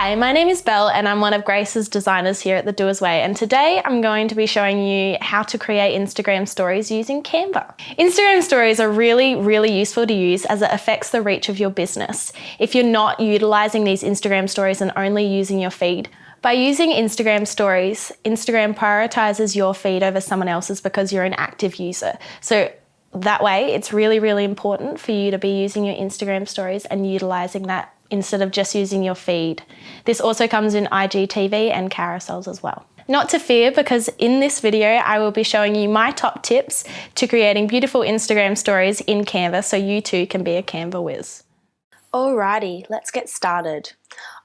Hi, my name is Belle and I'm one of Grace's designers here at The Doer's Way, and today I'm going to be showing you how to create Instagram stories using Canva. Instagram stories are really useful to use as it affects the reach of your business. If you're not utilising these Instagram stories and only using your feed, by using Instagram stories, Instagram prioritises your feed over someone else's because you're an active user. So that way, it's really important for you to be using your Instagram stories and utilising that instead of just using your feed. This also comes in IGTV and carousels as well. Not to fear, because in this video, I will be showing you my top tips to creating beautiful Instagram stories in Canva so you too can be a Canva whiz. Alrighty, let's get started.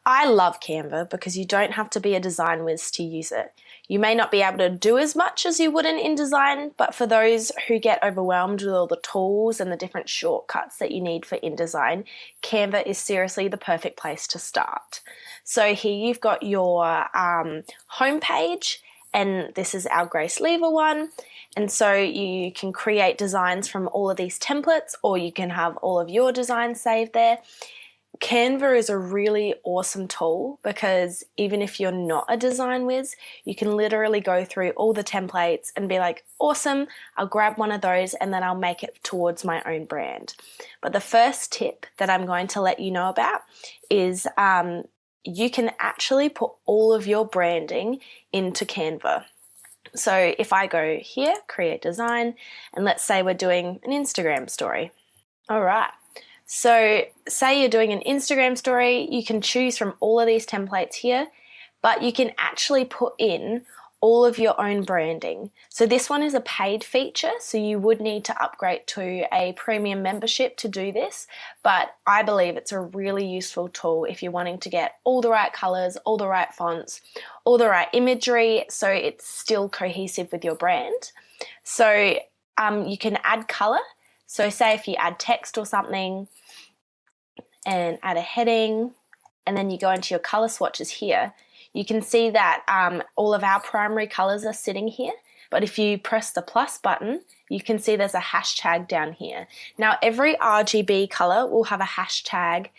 I love Canva because you don't have to be a design whiz to use it. You may not be able to do as much as you would in InDesign, but for those who get overwhelmed with all the tools and the different shortcuts that you need for InDesign, Canva is seriously the perfect place to start. So here you've got your homepage, and this is our Grace Lever one. And so you can create designs from all of these templates, or you can have all of your designs saved there. Canva is a really awesome tool because even if you're not a design whiz, you can literally go through all the templates and be like, awesome, I'll grab one of those and then I'll make it towards my own brand. But the first tip that I'm going to let you know about is you can actually put all of your branding into Canva. So if I go here, create design, and let's say we're doing an Instagram story. All right. So say you're doing an Instagram story, you can choose from all of these templates here, but you can actually put in all of your own branding. So this one is a paid feature, so you would need to upgrade to a premium membership to do this, but I believe it's a really useful tool if you're wanting to get all the right colors, all the right fonts, all the right imagery, so it's still cohesive with your brand. So you can add color. So say if you add text or something and add a heading, and then you go into your color swatches here, you can see that all of our primary colors are sitting here. But if you press the plus button, you can see there's a hashtag down here. Now every RGB color will have a hashtag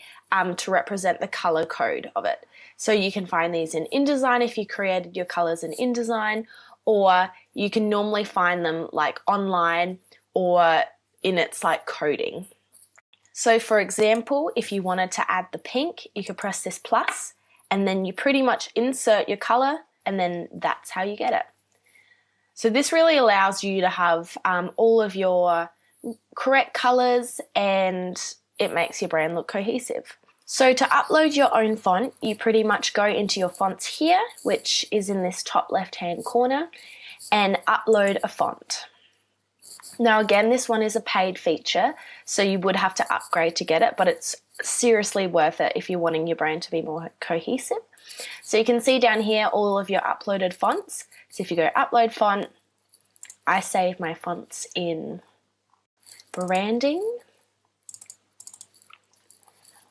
to represent the color code of it. So you can find these in InDesign if you created your colors in InDesign, or you can normally find them like online or in its like coding. So for example, if you wanted to add the pink, you could press this plus and then you pretty much insert your color and then that's how you get it. So this really allows you to have all of your correct colors and it makes your brand look cohesive. So to upload your own font, you pretty much go into your fonts here, which is in this top left-hand corner, and upload a font. Now again, this one is a paid feature, so you would have to upgrade to get it, but it's seriously worth it if you're wanting your brand to be more cohesive. So you can see down here all of your uploaded fonts. So if you go upload font, I save my fonts in branding.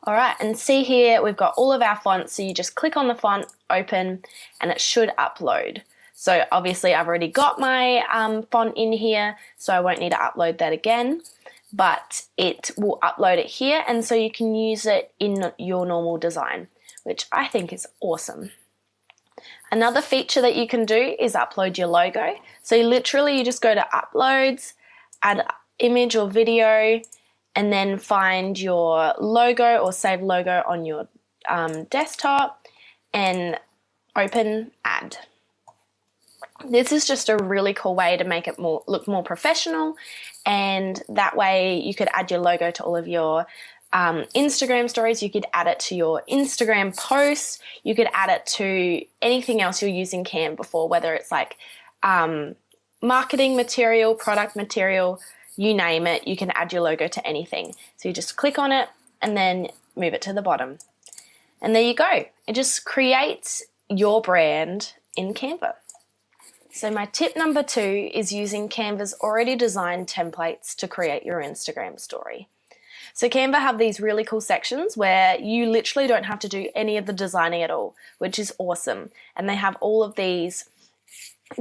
All right, and see here we've got all of our fonts, so you just click on the font, open, and it should upload. So obviously I've already got my font in here, so I won't need to upload that again, but it will upload it here, and so you can use it in your normal design, which I think is awesome. Another feature that you can do is upload your logo. So literally you just go to uploads, add image or video, and then find your logo or save logo on your desktop and open add. This is just a really cool way to make it look more professional, and that way you could add your logo to all of your Instagram stories. You could add it to your Instagram posts. You could add it to anything else you're using Canva for, whether it's like marketing material, product material, you name it, you can add your logo to anything. So you just click on it and then move it to the bottom. And there you go. It just creates your brand in Canva. So my tip number 2 is using Canva's already designed templates to create your Instagram story. So Canva have these really cool sections where you literally don't have to do any of the designing at all, which is awesome. And they have all of these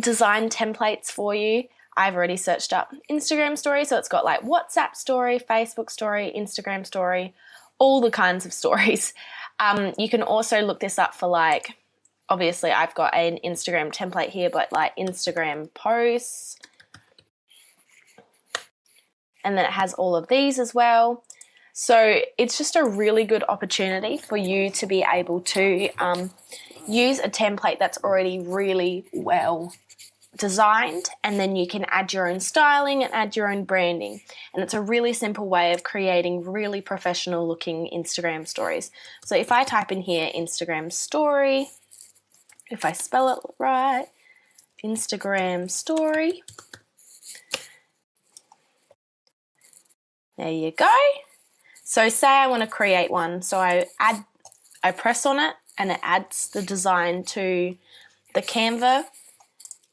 design templates for you. I've already searched up Instagram story, so it's got like WhatsApp story, Facebook story, Instagram story, all the kinds of stories. You can also look this up for like, obviously I've got an Instagram template here, but like Instagram posts. And then it has all of these as well. So it's just a really good opportunity for you to be able to use a template that's already really well designed, and then you can add your own styling and add your own branding. And it's a really simple way of creating really professional looking Instagram stories. So if I type in here Instagram story, if I spell it right, Instagram story, there you go. So say I want to create one. So I press on it and it adds the design to the Canva.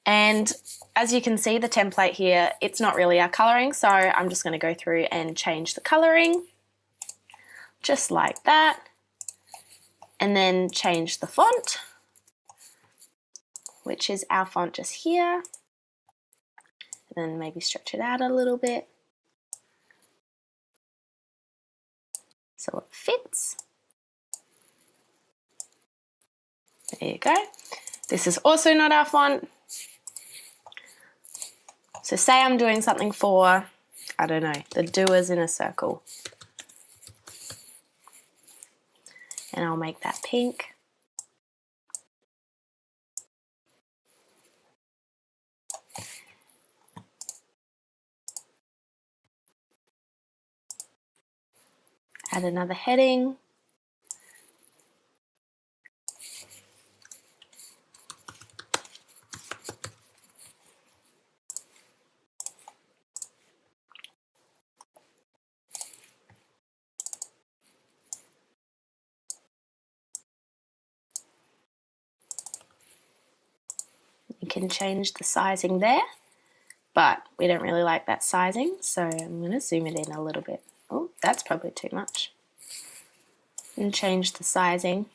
And as you can see, the template here, it's not really our coloring. So I'm just going to go through and change the coloring just like that. And then change the font, which is our font just here. And then maybe stretch it out a little bit so it fits. There you go. This is also not our font. So say I'm doing something for, I don't know, the doers in a circle. And I'll make that pink. Add another heading. You can change the sizing there, but we don't really like that sizing, so I'm going to zoom it in a little bit. Oh, that's probably too much. And change the sizing.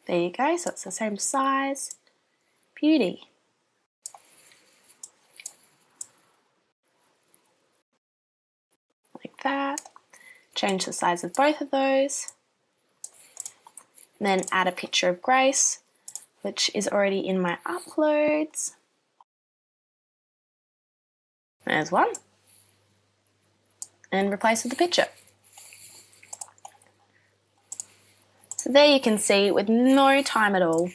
There you go, so it's the same size. Beauty. Like that. Change the size of both of those. And then add a picture of Grace, which is already in my uploads. There's one. And replace with the picture. So there you can see, with no time at all,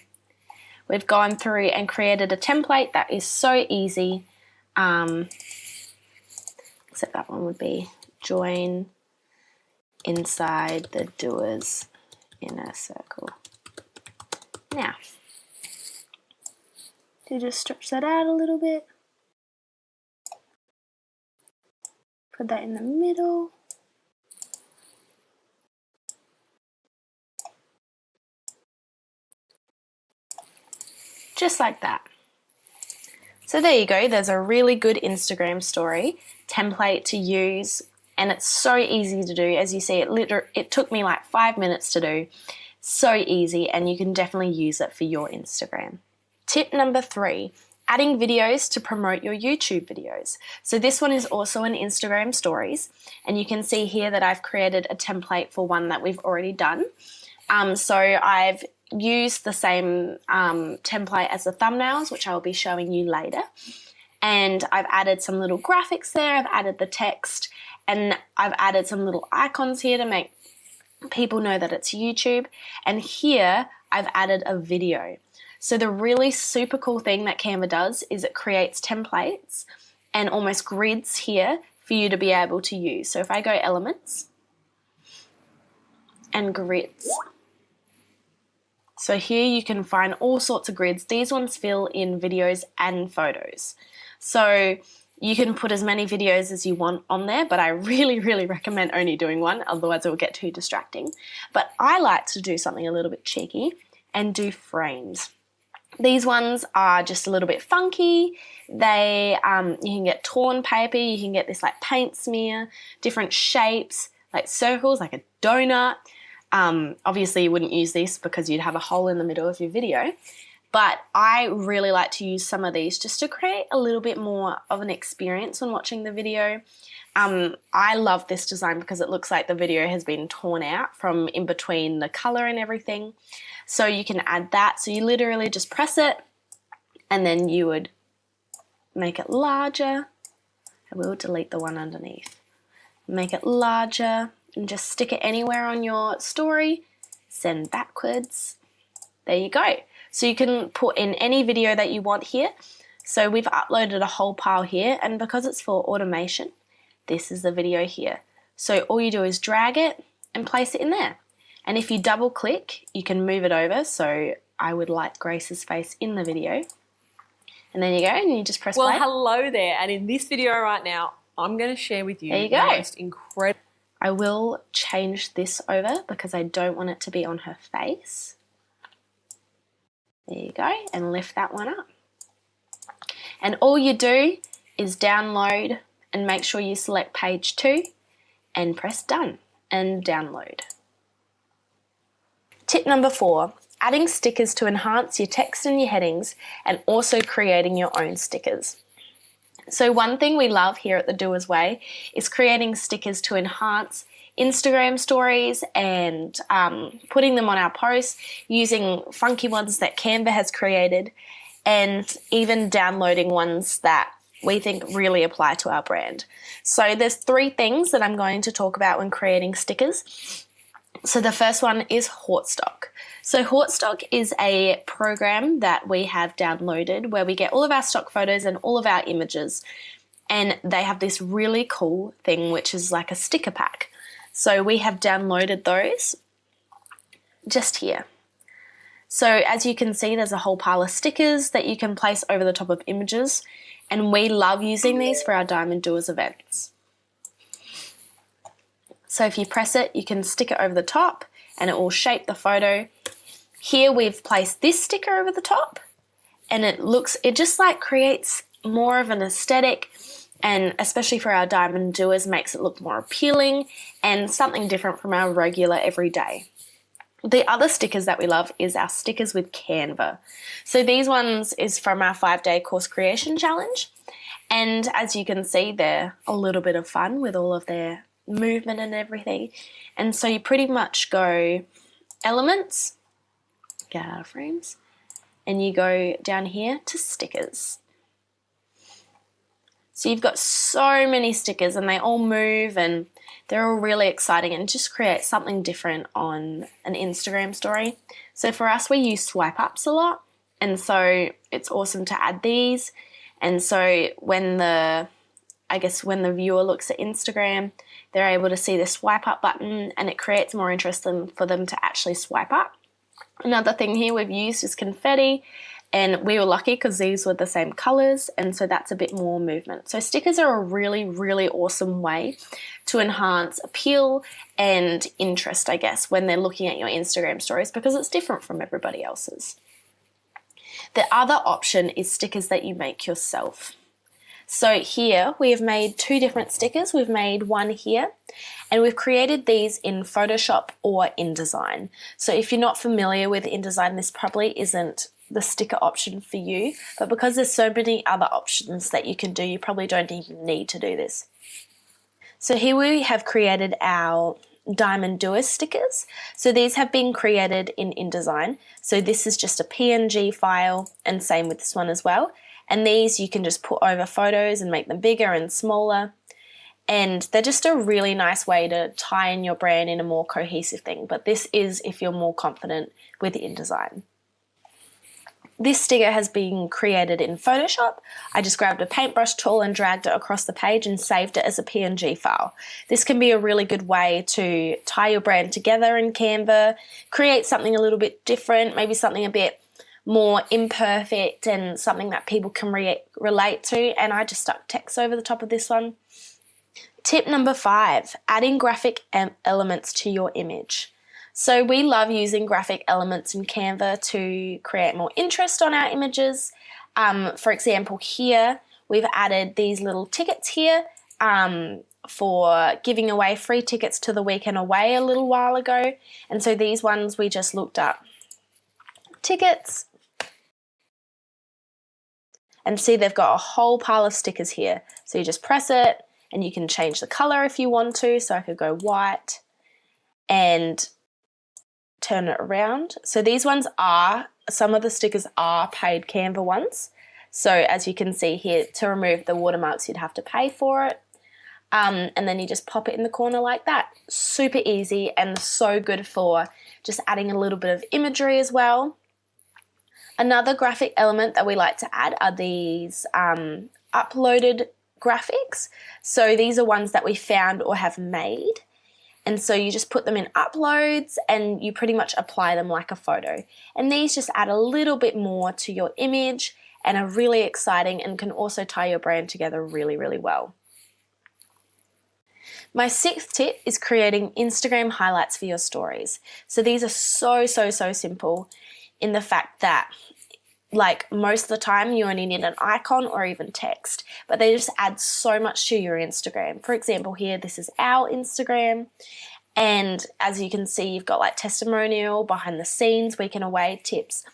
we've gone through and created a template that is so easy. Except that one would be join inside the doers inner circle. Now, you just stretch that out a little bit. Put that in the middle. Just like that. So there you go, there's a really good Instagram story template to use, and it's so easy to do. As you see, it took me like 5 minutes to do. So easy, and you can definitely use it for your Instagram. Tip number 3, adding videos to promote your YouTube videos. So this one is also an Instagram stories, and you can see here that I've created a template for one that we've already done. So I've used the same template as the thumbnails, which I'll be showing you later. And I've added some little graphics there, I've added the text, and I've added some little icons here to make people know that it's YouTube. And here I've added a video. So the really super cool thing that Canva does is it creates templates and almost grids here for you to be able to use. So if I go elements and grids, so here you can find all sorts of grids. These ones fill in videos and photos. So you can put as many videos as you want on there, but I really, really recommend only doing one, otherwise it will get too distracting. But I like to do something a little bit cheeky and do frames. These ones are just a little bit funky. They, you can get torn paper, you can get this like paint smear, different shapes, like circles, like a donut. Obviously you wouldn't use this because you'd have a hole in the middle of your video, but I really like to use some of these just to create a little bit more of an experience when watching the video. I love this design because it looks like the video has been torn out from in between the color and everything. So you can add that. So you literally just press it and then you would make it larger. I will delete the one underneath. Make it larger and just stick it anywhere on your story. Send backwards. There you go. So you can put in any video that you want here. So we've uploaded a whole pile here, and because it's for automation, this is the video here. So all you do is drag it and place it in there. And if you double click, you can move it over. So I would like Grace's face in the video. And then you go and you just press play. Well, hello there. And in this video right now, I'm going to share with you the most incredible... I will change this over because I don't want it to be on her face. There you go, and lift that one up. And all you do is download and make sure you select page 2 and press done and download. Tip number 4, adding stickers to enhance your text and your headings and also creating your own stickers. So one thing we love here at the Doer's Way is creating stickers to enhance Instagram stories and putting them on our posts using funky ones that Canva has created, and even downloading ones that we think really apply to our brand. So there's 3 things that I'm going to talk about when creating stickers. So the first one is Hortstock. So Hortstock is a program that we have downloaded where we get all of our stock photos and all of our images, and they have this really cool thing which is like a sticker pack. So we have downloaded those just here. So as you can see, there's a whole pile of stickers that you can place over the top of images, and we love using these for our Diamond Doers events. So if you press it, you can stick it over the top and it will shape the photo. Here we've placed this sticker over the top, and it just like creates more of an aesthetic, and especially for our Diamond Doers makes it look more appealing and something different from our regular everyday. The other stickers that we love is our stickers with Canva. So these ones is from our 5-day course creation challenge, and as you can see, they're a little bit of fun with all of their movement and everything. And so you pretty much go elements, get out of frames, and you go down here to stickers. So you've got so many stickers and they all move and they're all really exciting and just create something different on an Instagram story. So for us, we use swipe ups a lot, and so it's awesome to add these. And so when the viewer looks at Instagram, they're able to see the swipe up button and it creates more interest for them to actually swipe up. Another thing here we've used is confetti, and we were lucky because these were the same colors, and so that's a bit more movement. So stickers are a really, really awesome way to enhance appeal and interest, I guess, when they're looking at your Instagram stories because it's different from everybody else's. The other option is stickers that you make yourself. So here we have made 2 different stickers. We've made one here, and we've created these in Photoshop or InDesign. So if you're not familiar with InDesign, this probably isn't the sticker option for you, but because there's so many other options that you can do, you probably don't even need to do this. So here we have created our Diamond Doer stickers. So these have been created in InDesign. So this is just a PNG file, and same with this one as well. And these you can just put over photos and make them bigger and smaller. And they're just a really nice way to tie in your brand in a more cohesive thing. But this is if you're more confident with InDesign. This sticker has been created in Photoshop. I just grabbed a paintbrush tool and dragged it across the page and saved it as a PNG file. This can be a really good way to tie your brand together in Canva, create something a little bit different, maybe something a bit more imperfect and something that people can relate to. And I just stuck text over the top of this one. Tip number 5, adding graphic elements to your image. So we love using graphic elements in Canva to create more interest on our images. For example, here we've added these little tickets here for giving away free tickets to the Weekend Away a little while ago. And so these ones we just looked up tickets And see, they've got a whole pile of stickers here. So you just press it and you can change the color if you want to. So I could go white and turn it around. So these ones are, some of the stickers are paid Canva ones. So as you can see here, to remove the watermarks, you'd have to pay for it. And then you just pop it in the corner like that. Super easy and so good for just adding a little bit of imagery as well. Another graphic element that we like to add are these uploaded graphics. So these are ones that we found or have made. And so you just put them in uploads and you pretty much apply them like a photo. And these just add a little bit more to your image and are really exciting and can also tie your brand together really, really well. My 6th tip is creating Instagram highlights for your stories. So these are so simple in the fact that, like, most of the time you only need an icon or even text, but they just add so much to your Instagram. For example, here, this is our Instagram, and as you can see, you've got like testimonial, behind the scenes, week and away tips,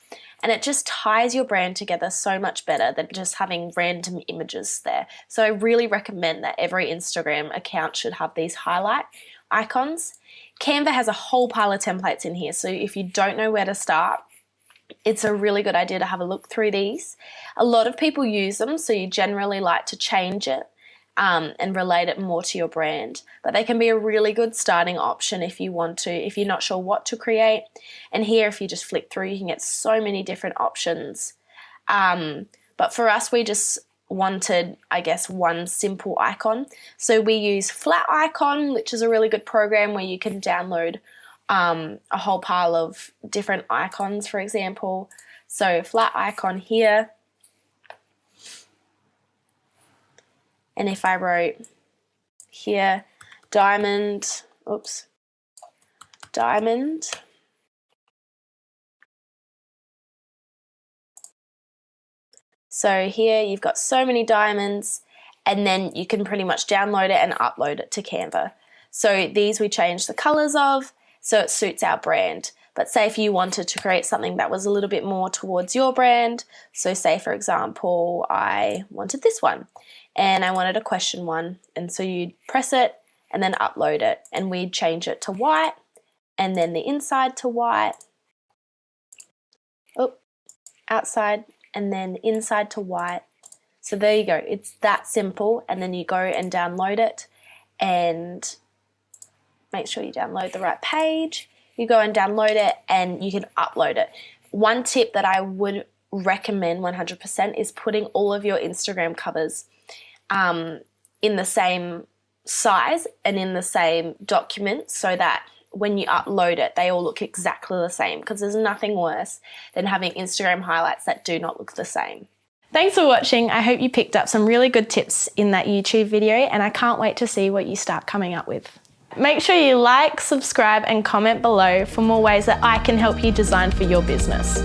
and it just ties your brand together so much better than just having random images there. So I really recommend that every Instagram account should have these highlight icons. Canva has a whole pile of templates in here, so if you don't know where to start, it's a really good idea to have a look through these. A lot of people use them, so you generally like to change it and relate it more to your brand. But they can be a really good starting option if you want to, if you're not sure what to create. And here, if you just flick through, you can get so many different options. But for us, we just wanted, I guess, one simple icon. So we use Flat Icon, which is a really good program where you can download a whole pile of different icons, for example. So Flat Icon here. And if I wrote here, diamond. So here you've got so many diamonds, and then you can pretty much download it and upload it to Canva. So these we change the colors of, so it suits our brand. But say if you wanted to create something that was a little bit more towards your brand, so say for example, I wanted this one and I wanted a question one, and so you'd press it and then upload it, and we'd change it to white and then the inside to white, outside, and then inside to white. So there you go, it's that simple. And then you go and download it, and make sure you download the right page. You go and download it and you can upload it. One tip that I would recommend 100% is putting all of your Instagram covers in the same size and in the same document, so that when you upload it, they all look exactly the same, because there's nothing worse than having Instagram highlights that do not look the same. Thanks for watching. I hope you picked up some really good tips in that YouTube video, and I can't wait to see what you start coming up with. Make sure you like, subscribe, and comment below for more ways that I can help you design for your business.